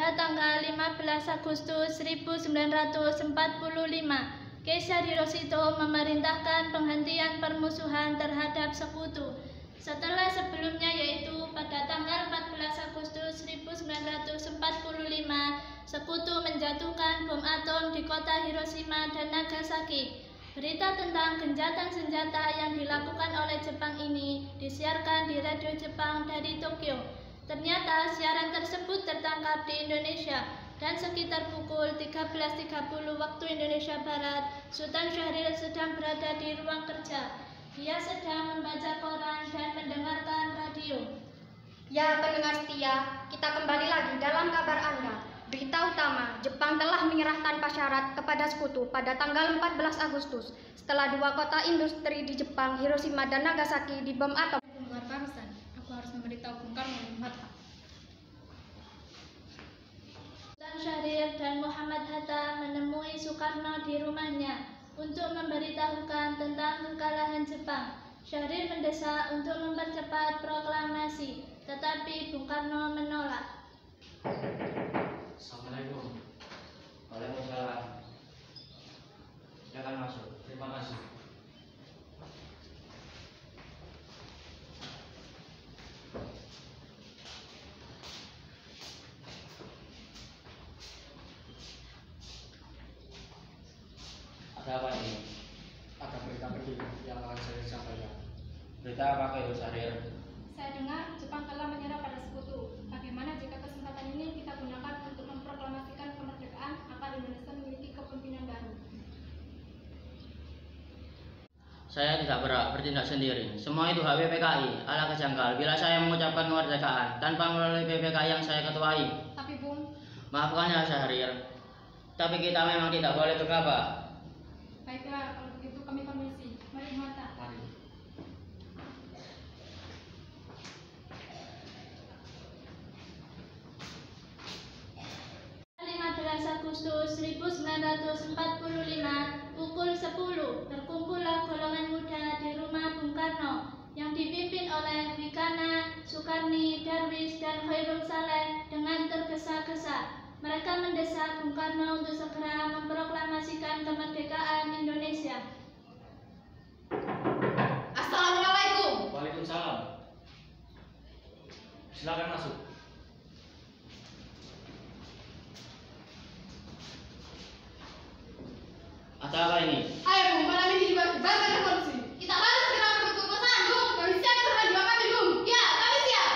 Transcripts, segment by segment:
pada tanggal 15 Agustus 1945, Kaisar Hirohito memerintahkan penghentian permusuhan terhadap sekutu. Setelah sebelumnya, yaitu pada tanggal 14 Agustus 1945, sekutu menjatuhkan bom atom di kota Hiroshima dan Nagasaki. Berita tentang gencatan senjata yang dilakukan oleh Jepang ini disiarkan di radio Jepang dari Tokyo. Ternyata siaran tersebut tertangkap di Indonesia, dan sekitar pukul 13.30 waktu Indonesia Barat, Sultan Syahrir sedang berada di ruang kerja. Dia sedang membaca koran dan mendengarkan radio. Ya, pendengar setia, kita kembali lagi dalam kabar Anda. Berita utama, Jepang telah menyerah tanpa syarat kepada sekutu pada tanggal 14 Agustus setelah dua kota industri di Jepang, Hiroshima dan Nagasaki, dibom atom. Barusan, aku harus memberitahu Bung Karno dan Hatta. Sultan Syahrir dan Muhammad Hatta menemui Soekarno di rumahnya untuk memberitahukan tentang kekalahan Jepang. Syahrir mendesak untuk mempercepat proklamasi, tetapi Bung Karno menolak. Assalamualaikum. Waalaikumsalam. Silakan masuk. Terima kasih. Ada apa ini? Ada berita penting yang akan saya sampaikan. Berita apa itu, Syahrir? Saya dengar Jepang telah menyerah pada sekutu. Bagaimana jika kesempatan ini kita gunakan untuk memproklamasikan kemerdekaan agar Indonesia memiliki kepemimpinan baru? Saya tidak berhak bertindak sendiri. Semua itu hak PPKI. Ala kejangkal bila saya mengucapkan kemerdekaan tanpa melalui PPKI yang saya ketuai. Tapi Bung, Maafkan ya, Syahrir. Tapi kita memang tidak boleh gegabah. baiklah kalau begitu kami permisi. Mari Hatta. Mari. 15 Agustus 1945 pukul 10 berkumpullah golongan muda di rumah Bung Karno yang dipimpin oleh Wikana, Sukarni, Darwis, dan Khairul Saleh dengan tergesa-gesa. Mereka mendesak Bung Karno untuk segera memproklamasikan kemerdekaan Indonesia. Assalamualaikum. Waalaikumsalam. Silakan masuk. Ada apa ini? Ayo Bung, malam ini dibakar oleh polisi. Kita harus segera berkekuasaan Bung. Kami siap berhadapan kami Bung. Ya, kami siap.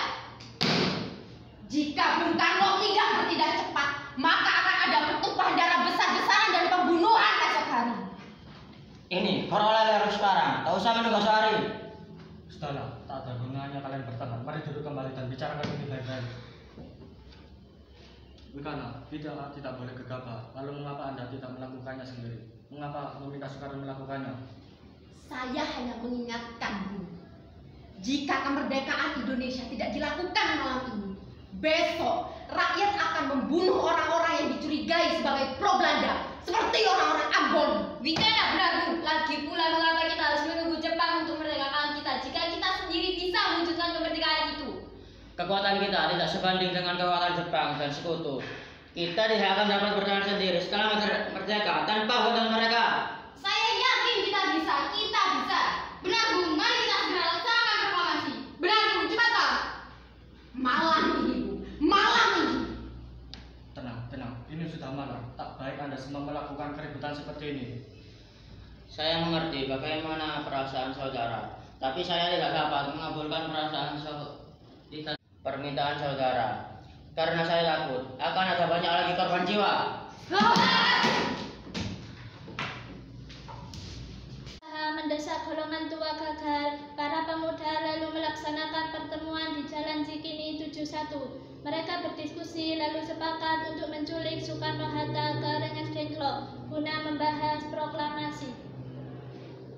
Jika Bung Karno tidak bertindak cepat, maka akan ada pertumpahan darah besar-besaran dan pembunuhan esok hari. Ini, koroleh sekarang. Tak usah menunggu sehari. Sudahlah, tak ada gunanya kalian bertengkar. Mari duduk kembali dan bicarakan ini baik-baik. Wikana, tidak boleh gegabah. Lalu mengapa Anda tidak melakukannya sendiri? Mengapa meminta Soekarno melakukannya? Saya hanya mengingatkan Bung, jika kemerdekaan Indonesia tidak dilakukan malam ini, besok rakyat akan membunuh orang-orang yang dicurigai sebagai pro Belanda, seperti orang-orang Ambon. Wikana benar Bung. Lagi pula mengapa kita harus menunggu Jepang untuk memerdekakan kita jika kita sendiri bisa mewujudkan kemerdekaan itu? Kekuatan kita tidak sebanding dengan kekuatan Jepang dan sekutu. Kita tidak akan dapat bertahan sendiri setelah merdeka tanpa bantuan mereka. Saya yakin kita bisa. Benar Bung, mari kita segera laksanakan proklamasi. Benar Bung, cepatlah. Malam ini Bung, malam ini. Tenang. Ini sudah malam. Tak baik Anda semua melakukan keributan seperti ini. Saya mengerti bagaimana perasaan saudara, tapi saya tidak dapat mengabulkan permintaan saudara. Karena saya takut akan ada banyak lagi korban jiwa. Mendesak golongan tua gagal, para pemuda lalu melaksanakan pertemuan di Jalan Cikini 71. Mereka berdiskusi lalu sepakat untuk menculik Soekarno-Hatta ke Rengas Dengklok guna membahas proklamasi.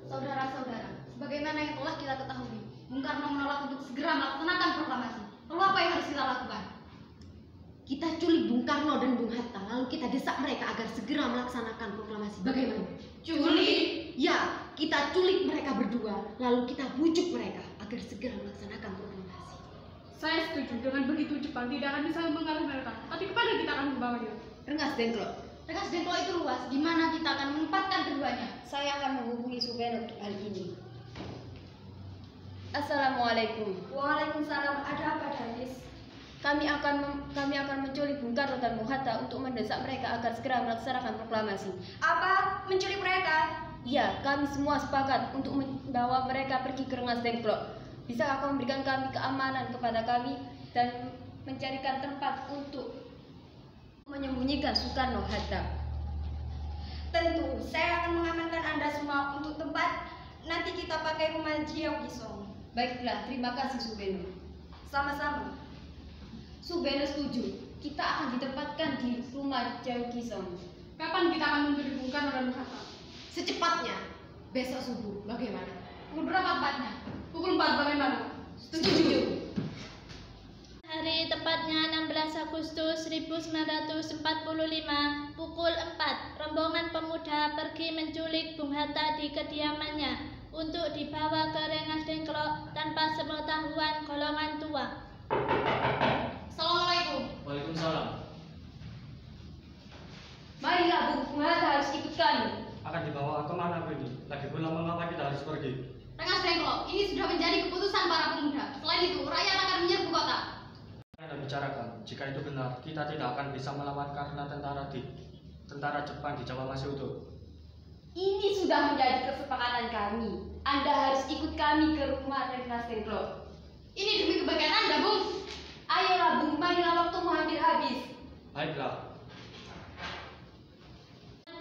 Saudara-saudara, sebagaimana yang telah kita ketahui, Bung Karno menolak untuk segera melaksanakan proklamasi. Lalu apa yang harus kita lakukan? Kita culik Bung Karno dan Bung Hatta, lalu kita desak mereka agar segera melaksanakan proklamasi. Bagaimana? Culik? Ya, kita culik mereka berdua, lalu kita bujuk mereka agar segera melaksanakan proklamasi. saya setuju. Dengan begitu Jepang tidak akan bisa mengalahkan mereka. Tapi kepada kita akan membawanya? Rengas Dengklok. Rengas Dengklok itu luas. Di mana kita akan menempatkan keduanya? Saya akan menghubungi Subeno untuk hal ini. Assalamualaikum. Waalaikumsalam. Ada apa, Danis? Kami akan menculik Bung Karno dan Bung Hatta untuk mendesak mereka agar segera melaksanakan proklamasi. Apa? Menculik mereka? Ya, kami semua sepakat untuk membawa mereka pergi ke Rengas Dengklok. Bisakah kau memberikan kami keamanan kepada kami dan mencarikan tempat untuk menyembunyikan Soekarno Hatta? Tentu, saya akan mengamankan Anda semua untuk tempat. Nanti kita pakai rumah Jiao Kisong. Baiklah, terima kasih Subeno. Sama-sama. Subeno setuju. Kita akan ditempatkan di rumah Jiao Kisong. Kapan kita akan menculik Bung Karno dan Bung Hatta? Secepatnya. Besok subuh. Bagaimana? Pukul berapa tepatnya? Pukul 4 bagaimana? Setuju. Hari tepatnya 16 Agustus 1945 pukul 4, rombongan pemuda pergi menculik Bung Hatta di kediamannya untuk dibawa ke Rengas Dengklok tanpa sepengetahuan golongan tua. Assalamualaikum. Waalaikumsalam. Marilah Bung Hatta harus ikut kami. Akan dibawa kemana ini? Lagi pula mengapa kita harus pergi? Rengas Dengklok, ini sudah menjadi keputusan para pemuda. Selain itu, rakyat akan menyerbu kota. Kita bicarakan, jika itu benar, kita tidak akan bisa melawan karena tentara Jepang di Jawa masih utuh. Ini sudah menjadi kesepakatan kami. Anda harus ikut kami ke rumah Rengas Dengklok. Ini demi kebaikan Anda, Bung. Ayolah Bung, marilah waktumu hampir habis. Baiklah.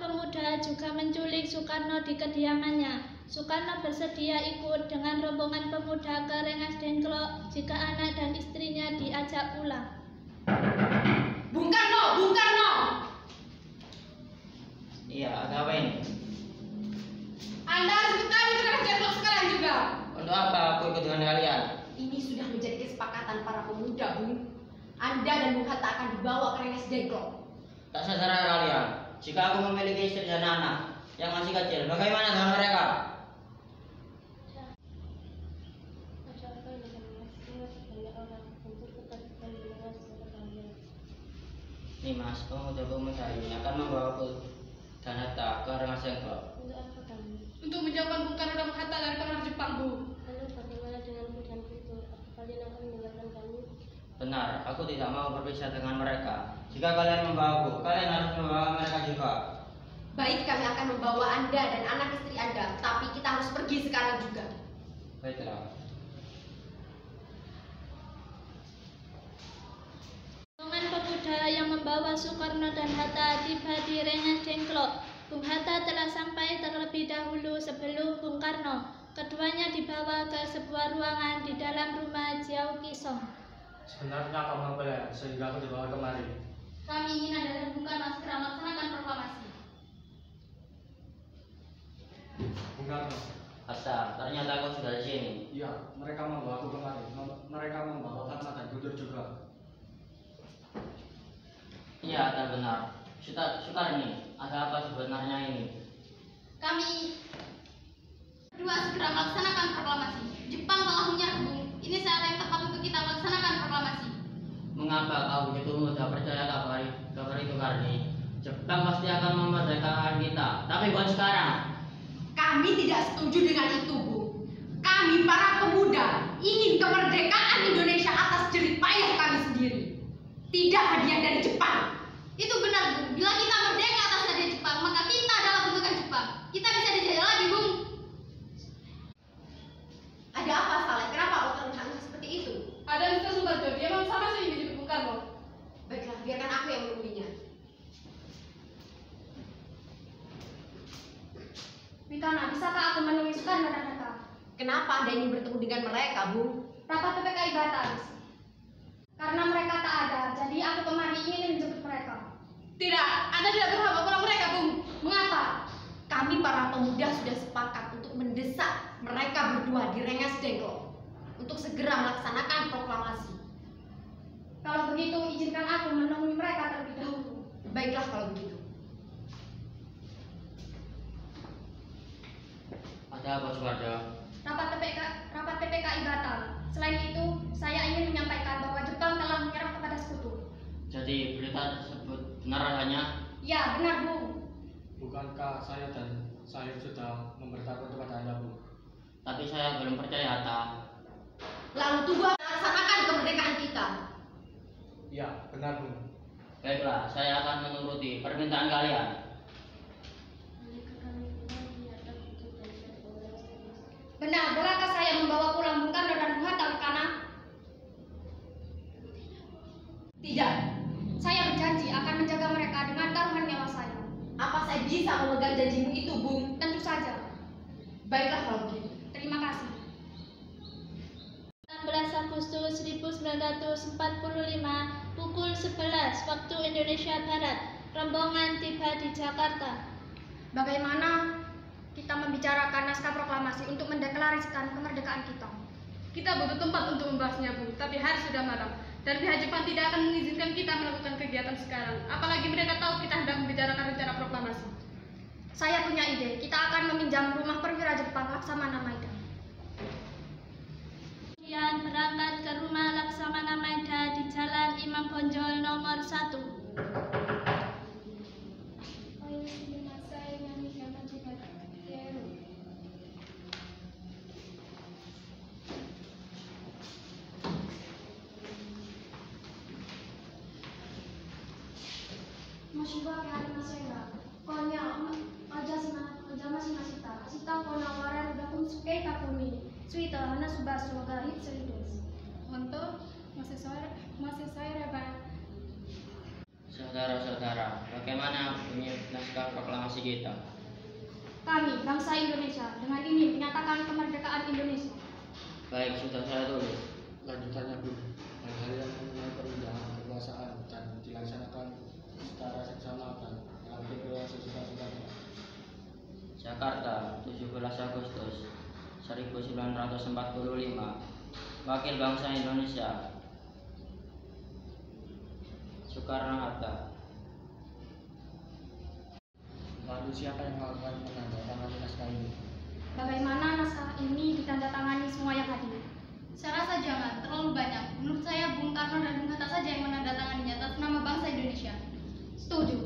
Pemuda juga menculik Soekarno di kediamannya. Soekarno bersedia ikut dengan rombongan pemuda ke Rengas Dengklok jika anak dan istrinya diajak pulang. Bung Karno, Bung Karno. Iya, ada apa ini? Anda harus ikut kami ke Rengas Dengklok sekarang juga. Untuk apa aku ikut dengan kalian? Ini sudah menjadi kesepakatan para pemuda, Bung. Anda dan Bung Hatta akan dibawa ke Rengas Dengklok. Tak sadar kalian, jika aku memiliki istri dan anak yang masih kecil, bagaimana dengan mereka? Nih mas, pemuda-pemuda ini akan membawa aku dan Hatta ke Rengas Dengklok. Untuk apa kami? Untuk menjauhkan Bung Karno dan Bung Hatta dari pengaruh Jepang, Bu. Lalu bagaimana dengan dan Putu? Apa kalian akan meninggalkan kami? Benar, aku tidak mau berpisah dengan mereka. Jika kalian membawaku, kalian harus membawa mereka juga. Baik, kami akan membawa Anda dan anak istri Anda, tapi kita harus pergi sekarang juga. Baiklah. Rombongan pemuda yang membawa Soekarno dan Hatta tiba di Rengas Dengklok. Bung Hatta telah sampai terlebih dahulu sebelum Bung Karno. Keduanya dibawa ke sebuah ruangan di dalam rumah Jiao Kisong. Sebenarnya apa mengapa sehingga aku dibawa kemari? Kami ingin Anda dan Bung Karno segera melaksanakan proklamasi. Bung Karno. Hatta, ternyata kau sudah di sini. Iya, mereka membawa aku kemari. Mereka membawa Fatma dan Guntur juga. Iya, tak benar. Soekarni, ada apa sebenarnya ini? Kami berdua segera melaksanakan proklamasi. Jepang telah menyerang, Bung. Ini saat yang tepat untuk kita melaksanakan proklamasi. Mengapa kau begitu mudah percaya kabar itu, Karni? Jepang pasti akan memerdekakan kita. Tapi buat sekarang. Kami tidak setuju dengan itu, Bu. Kami para pemuda ingin kemerdekaan Indonesia atas jerih payah kami sendiri. Tidak hadiah dari Jepang. Itu benar, Bung. Bila kita merdeka atas hadiah Jepang, maka kita adalah bentukan Jepang. Kita bisa dijajah lagi, Bung. Ada apa, Saleh? Kenapa kau terlihat seperti itu? Ada Mr. Subarjo, dia memang sama sih menjadi Bung Karno. Baiklah, biarkan aku yang menemuinya. Witana, bisakah aku menemui Soekarno dan Hatta? Kenapa Anda ingin bertemu dengan mereka, Bung? Rapat PPKI batal. Karena mereka tak ada, jadi aku kemari ingin menjemput mereka. Tidak, Anda tidak berhak pulang mereka, Bung. Mengapa? Kami para pemuda sudah sepakat untuk mendesak mereka berdua di Rengas Dengklok untuk segera melaksanakan proklamasi. Kalau begitu, izinkan aku menemui mereka terlebih dahulu. Baiklah kalau begitu. Ada apa, Soekarno? Rapat PPKI batal. Selain itu, saya ingin menyampaikan bahwa Jepang telah menyerang kepada sekutu. Jadi berita tersebut Benar adanya? Ya, benar, Bung. Bukankah saya dan Syahid sudah memberitahukan kepada Anda, Bu? Tapi saya belum percaya, Hatta. Lalu tunggu laksanakan kemerdekaan kita. Iya, benar, Bu. Baiklah, saya akan menuruti permintaan kalian. Benar, bolehkah saya membawa pulang Bung Karno dan Bung Hatta ke Kana? Tidak. Saya berjanji akan menjaga mereka dengan taruhan nyawa saya. Apa saya bisa memegang janjimu itu, Bung? Tentu saja. Baiklah kalau begitu. Terima kasih. 16 Agustus 1945 pukul 11 waktu Indonesia Barat, rombongan tiba di Jakarta. Bagaimana kita membicarakan naskah proklamasi untuk mendeklarasikan kemerdekaan kita? Kita butuh tempat untuk membahasnya, Bu, tapi hari sudah malam dan pihak Jepang tidak akan mengizinkan kita melakukan kegiatan sekarang. Apalagi mereka tahu kita hendak membicarakan rencana proklamasi. Saya punya ide, kita akan meminjam rumah perwira Jepang Laksamana Maeda. Kemudian berangkat ke rumah Laksamana Maeda di Jalan Imam Bonjol nomor 1. Mashiwa kari masenga. Konya oja masita. Sita kona waran dakum suke takumi. Suita hana subasu gahit serides. Untuk masih saya reba. Saudara-saudara, bagaimana bunyi naskah proklamasi kita? Kami, bangsa Indonesia, dengan ini menyatakan kemerdekaan Indonesia. Baik, sudah saya tulis. Lanjutannya, Bu. Hal-hal yang mengenai pemindahan kekuasaan dan dilaksanakan secara seksama dan artikel sesudah-sudahnya. Jakarta, 17 Agustus 1945. Wakil bangsa Indonesia, Soekarno-Hatta. Lalu siapa yang melakukan menandatangani naskah ini? Bagaimana naskah ini ditandatangani semua yang hadir? Saya rasa jangan, terlalu banyak. Menurut saya Bung Karno dan Bung Hatta saja yang menandatanganinya atas nama bangsa Indonesia. Setuju.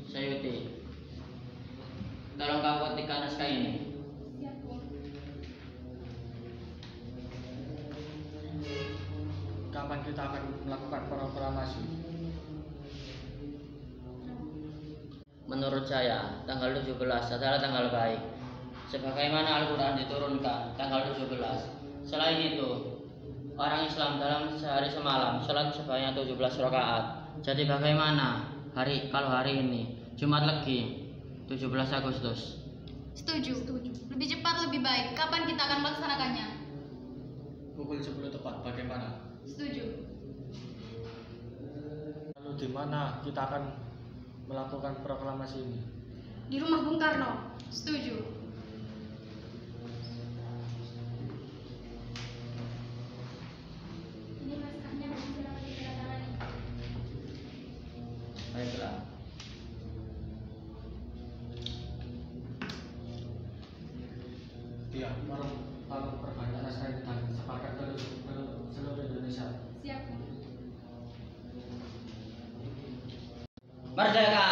Sayuti, tolong kamu ketikkan naskah ini. Siap, Bung. Kapan kita akan melakukan proklamasi? Menurut saya, tanggal 17 adalah tanggal baik. Sebagaimana Al-Quran diturunkan tanggal 17. Selain itu, orang Islam dalam sehari semalam sholat sebanyak 17 rakaat. Jadi bagaimana kalau hari ini, Jumat Legi, 17 Agustus? Setuju. Lebih cepat lebih baik. Kapan kita akan melaksanakannya? Pukul 10 tepat, bagaimana? Setuju. Lalu di mana kita akan melakukan proklamasi ini? Di rumah Bung Karno. Setuju. Ini naskahnya dan silakan ditandatangani. Baiklah. Iya, tolong perbanyak naskah ini dan sebarkan ke seluruh Indonesia. Siap. Merdeka!